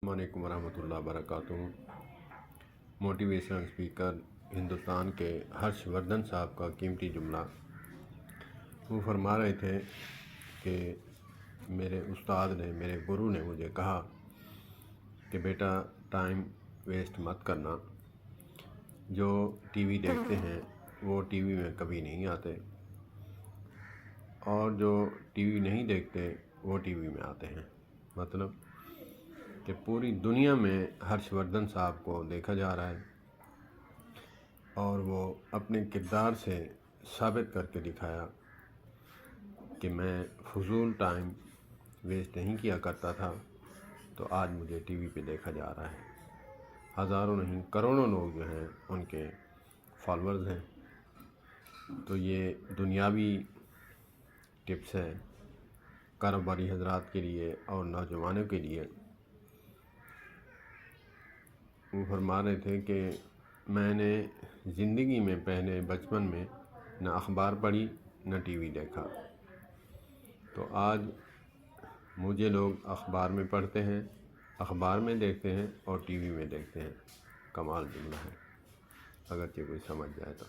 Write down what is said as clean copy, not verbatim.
السلام علیکم ورحمۃ اللہ وبرکاتہ۔ موٹیویشنل اسپیکر ہندوستان کے ہرش وردھن صاحب کا قیمتی جملہ۔ وہ فرما رہے تھے کہ میرے استاد نے، میرے گرو نے مجھے کہا کہ بیٹا ٹائم ویسٹ مت کرنا، جو ٹی وی دیکھتے ہیں وہ ٹی وی میں کبھی نہیں آتے، اور جو ٹی وی نہیں دیکھتے وہ ٹی وی میں آتے ہیں۔ مطلب کہ پوری دنیا میں ہرش وردھن صاحب کو دیکھا جا رہا ہے، اور وہ اپنے کردار سے ثابت کر کے دکھایا کہ میں فضول ٹائم ویسٹ نہیں کیا کرتا تھا، تو آج مجھے ٹی وی پہ دیکھا جا رہا ہے۔ ہزاروں نہیں کروڑوں لوگ جو ہیں ان کے فالورز ہیں۔ تو یہ دنیاوی ٹپس ہے کاروباری حضرات کے لیے اور نوجوانوں کے لیے۔ وہ فرما رہے تھے کہ میں نے زندگی میں پہلے بچپن میں نہ اخبار پڑھی نہ ٹی وی دیکھا، تو آج مجھے لوگ اخبار میں پڑھتے ہیں، اخبار میں دیکھتے ہیں اور ٹی وی میں دیکھتے ہیں۔ کمال جملہ ہے، اگرچہ کوئی سمجھ جائے تو۔